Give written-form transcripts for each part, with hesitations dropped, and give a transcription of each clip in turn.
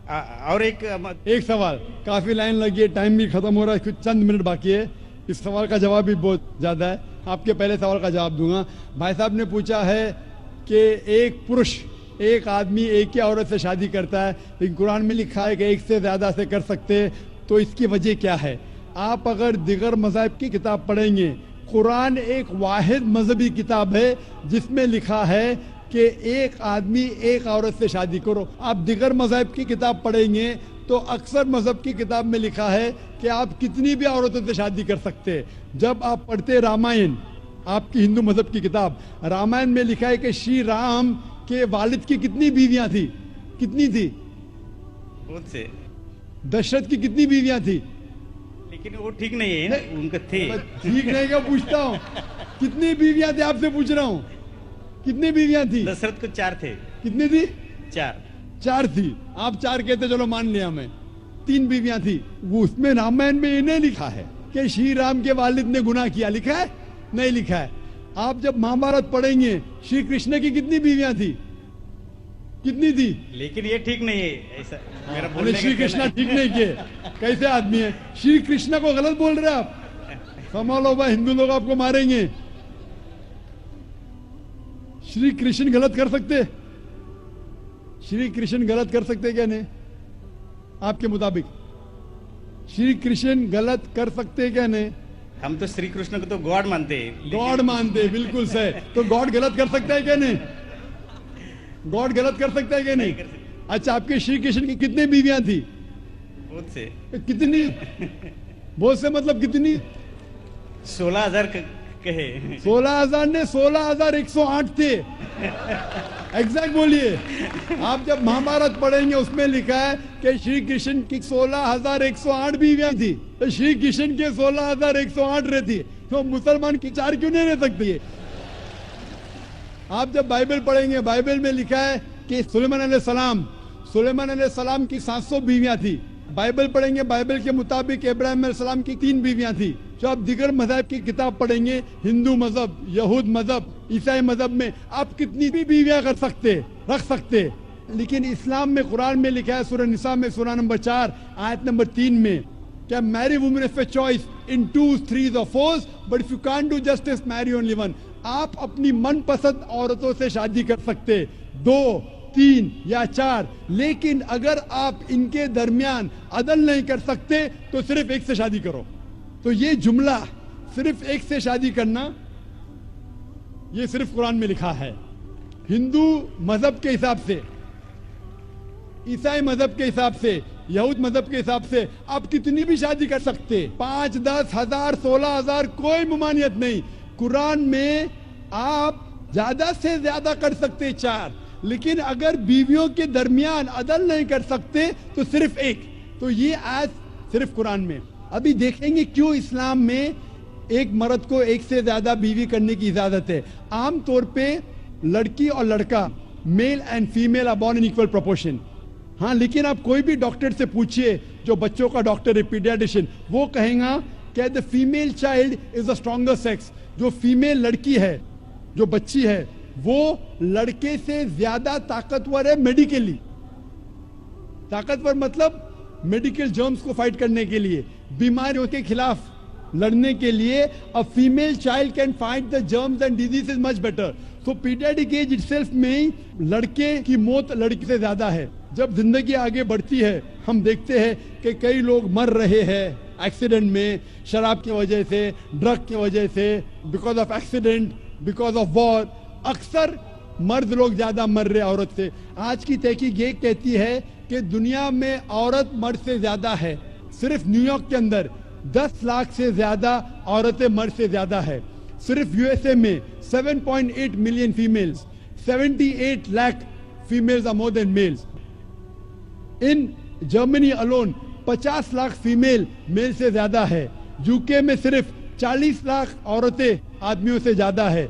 اور ایک سوال، کافی لائن لگی ہے، ٹائم بھی ختم ہو رہا ہے، کچھ چند منٹ باقی ہے. اس سوال کا جواب بھی بہت زیادہ ہے، آپ کے پہلے سوال کا جواب دوں گا. بھائی صاحب نے پوچھا ہے کہ ایک پرش ایک آدمی ایک ہی عورت سے شادی کرتا ہے، لیکن قرآن میں لکھا ہے کہ ایک سے زیادہ سے کر سکتے، تو اس کی وجہ کیا ہے؟ آپ اگر دیگر مذاہب کی کتاب پڑھیں گے، قرآن ایک واحد مذہبی کتاب ہے جس میں لکھا ہے کہ ایک آدمی ایک عورت سے شادی کرو. آپ دیگر مذاہب کی کتاب پڑھیں گے تو اکثر مذہب کی کتاب میں لکھا ہے کہ آپ کتنی بھی عورتوں سے شادی کر سکتے. جب آپ پڑھتے رامائن، آپ کی ہندو مذہب کی کتاب رامائن میں لکھا ہے کہ شری رام کے والد کی کتنی بیویاں تھی؟ کتنی تھی؟ بہت سے. دشرت کی کتنی بیویاں تھی؟ لیکن وہ ٹھیک نہیں ہے، ان کا تھے. ٹھیک نہیں کیا پوچھتا ہوں، کتنی بیویاں تھی آپ سے پوچھ رہا ہوں. کتنی بیویاں تھی؟ دشرت کو 4 تھے. کتنی تھی؟ 4 تھی. آپ 4 کہتے، چلو مان لیا میں. 3 بیویاں تھی. وہ اس میں رامائن میں یہ نہیں لکھا ہے کہ شری رام کے والد نے گناہ کیا، لکھا ہے؟ نہیں لکھا ہے. آپ جب مہابھارت پڑھیں گے، شری کرشن کی کتنی بیویاں تھی؟ کتنی تھی؟ لیکن یہ ٹھیک نہیں ہے ایسا میرا بولنے کا. شری کرشن ٹھیک نہیں کیے، کیسے آدمی ہے؟ شری کرشن کو غلط بول رہے آپ، سنبھالو بھائی، ہندو لوگ آپ کو ماریں گے. شری کرشن غلط کر سکتے؟ شری کرشن غلط کر سکتے کیا نہیں؟ آپ کے مطابق شری کرشن غلط کر سکتے کیا نہیں؟ ہم تو شری کرشن کو تو گاڈ مانتے ہیں. گاڈ مانتے، بالکل صحیح. تو گاڈ غلط کر سکتا ہے کیا نہیں؟ گاڈ غلط کر سکتا ہے کیا نہیں؟ اچھا، آپ کے شری کرشن کی کتنی بیویاں تھی؟ بہت سے. کتنی؟ بہت سے مطلب کتنی؟ 16,000 کہے. 16,000 نے 16,108 تھے. ایگزیکٹ بولیے. آپ جب مہابھارت پڑھیں گے اس میں لکھا ہے کہ شری کرشن کی 16,108 بیویاں تھی. تو شری کرشن کے 16,108 رہتی، تو مسلمان کی 4 کیوں نہیں رہ سکتی ہے؟ آپ جب بائبل پڑھیں گے، بائبل میں لکھا ہے کہ سلیمان علیہ السلام کی 700 بیویاں تھی. بائبل پڑھیں گے، بائبل کے مطابق ابراہیم علیہ السلام کی 3 بیویاں تھی. جو آپ دیگر مذہب کی کتاب پڑھیں گے، ہندو مذہب، یہود مذہب، عیسائی مذہب میں آپ کتنی بھی بیویاں رکھ سکتے. لیکن اسلام میں قرآن میں لکھا ہے، سورہ نساء میں سورہ نمبر 4 آیت نمبر 3 میں، کیا میری woman of a choice in 2, 3 or 4, but if you can't do justice, marry only one. آپ اپنی من پسند عورتوں سے شادی کر سکتے، 2, 3 یا 4، لیکن اگر آپ ان کے درمیان عدل نہیں کر سکتے تو صرف ایک سے شادی کرو. تو یہ جملہ صرف ایک سے شادی کرنا، یہ صرف قرآن میں لکھا ہے. ہندو مذہب کے حساب سے، عیسائی مذہب کے حساب سے، یہود مذہب کے حساب سے آپ کتنی بھی شادی کر سکتے، 5, 10 ہزار، 16,000، کوئی ممانعت نہیں. قرآن میں آپ زیادہ سے زیادہ کر سکتے 4، لیکن اگر بیویوں کے درمیان عدل نہیں کر سکتے تو صرف ایک. تو یہ آیت صرف قرآن میں. ابھی دیکھیں گے کیوں اسلام میں ایک مرد کو ایک سے زیادہ بیوی کرنے کی اجازت ہے. عام طور پہ لڑکی اور لڑکا، male and female are born in equal proportion. ہاں، لیکن آپ کوئی بھی ڈاکٹر سے پوچھئے، جو بچوں کا ڈاکٹر ہے، پیڈیاٹریشن، وہ کہیں گا کہ the female child is the stronger sex. جو فیمیل لڑکی ہے، جو بچی ہے، وہ لڑکے سے زیادہ طاقتور ہے میڈیکلی. طاقتور مطلب میڈیکل جرمز کو فائٹ کرنے کے لیے، بیماریوں کے خلاف لڑنے کے لیے. a female child can fight the germs and diseases much better. So pediatric age itself میں لڑکے کی موت لڑکی سے زیادہ ہے. جب زندگی آگے بڑھتی ہے، ہم دیکھتے ہیں کہ کئی لوگ مر رہے ہیں ایکسیڈنٹ میں، شراب کی وجہ سے، ڈرگ کی وجہ سے، because of accident, because of war. اکثر مرد لوگ زیادہ مر رہے عورت سے. آج کی تحقیق یہ کہتی ہے کہ دنیا میں عورت مرد سے زیادہ ہے. صرف نیو یارک کے اندر 10 لاکھ سے زیادہ عورتیں مرد سے زیادہ ہے. صرف یو ایس اے میں 7.8 million females, 78 lakh females are more than males. In Germany alone 50 lakh female male سے زیادہ ہے. یو کے میں صرف 40 لاکھ عورتیں آدمیوں سے زیادہ ہے.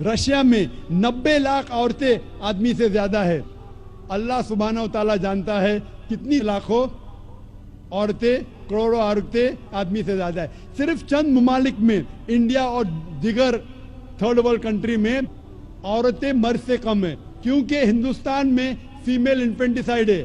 رشیا میں 90 لاکھ عورتیں آدمی سے زیادہ ہے. اللہ سبحانہ و تعالیٰ جانتا ہے کتنی لاکھوں عورتیں، کروڑوں عورتیں آدمی سے زیادہ ہے. صرف چند ممالک میں، انڈیا اور دیگر تھرڈ ورلڈ کنٹری میں، عورتیں مرد سے کم ہیں. کیونکہ ہندوستان میں فیمیل انفینٹیسائیڈ ہے.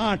8।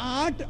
8